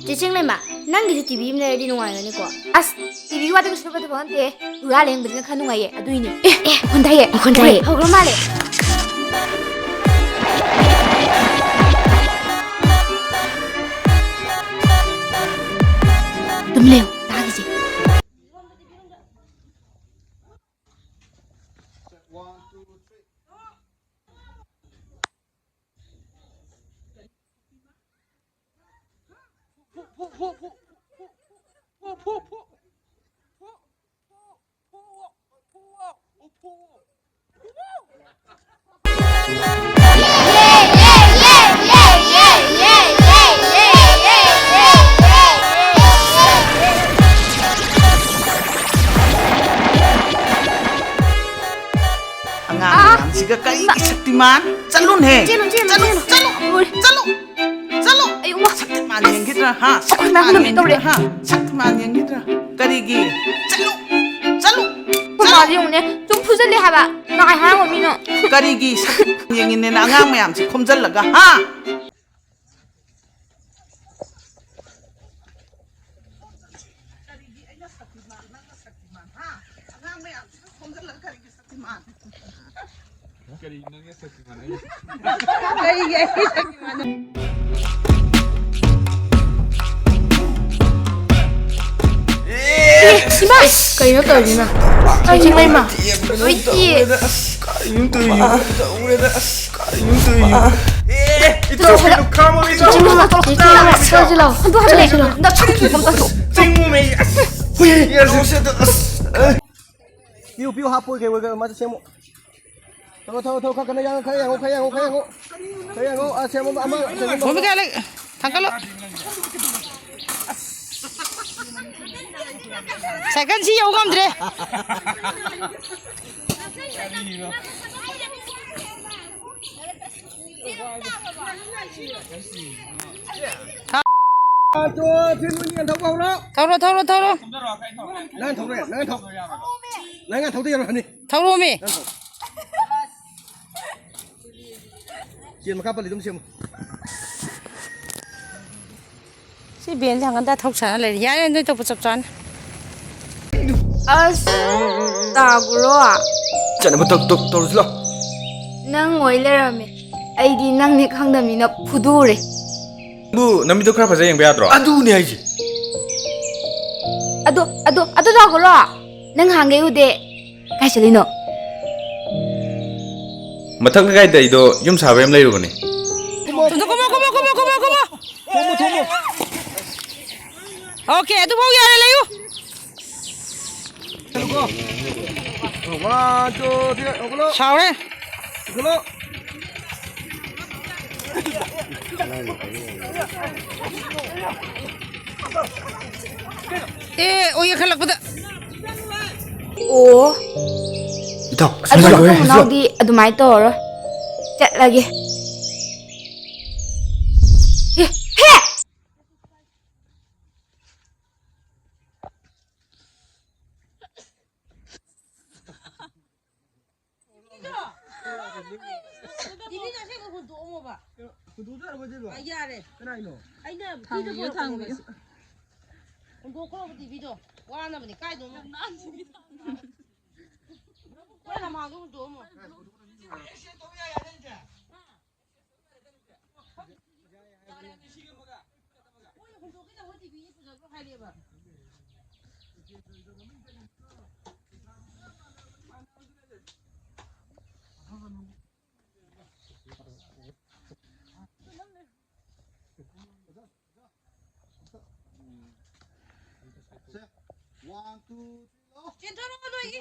Cicing lema, nang gitu TV ini di nuai ni ko. As TV waktu itu sebab tu pun teh, dua leng berdua kan nuai aduh ini. Kontai ye. Hau male. Tumleo, dah sih. Jika kali Saktiman, calon he. Calo. Ayo mah. Saktiman yang gitu ha. Saktiman yang gitu. Karigi. Calo. Kemari umne, 좀 부실리 하바. 나 하는 거 미노. Karigi Saktiman yang ini nangang mayam si komjal laga ha. Sima, kayo to Lina. Cicing lema. Wait. Itu film kamu itu. Cicing lema, cicing lema. Hantu hantu. 나 저기 깜짝이야. Cingmumei. Piu hapoi ke wega ma semo. Thau ka kana yang khaya ngo a semo ama Mau bikin lagi. Tangkal lo. Second sih ya ugam dre. cho thiên nhiên thau không đó. Thau lo. Nan thau tiền rồi. Thau lo mi. Chuyện mà các bạn lý xem. Si biên thằng anh ta thau sản lại, giá nên tôi chụp sản. 따구로아. Chẳng mà tao rồi. 낭 오일레라메. 아이디 낭네 강담이나 부두레. Bu, namito kra fazer yang beadro. Aduh nih aja. 아도 따구로아. 낭 한게 우데. 가실리노. Mathang ka guide ido yum sabe em lay rubani. Komo. Okay, itu mau ya layu. 1, 2, 3, oke lo. Sao đấy? Oke lo. Oh iya kalak pada. 오. Ito, 아도 나우디 아도 많이 떠오르. 자, lagi. 해. One, two, three, go. Cinta lo lagi.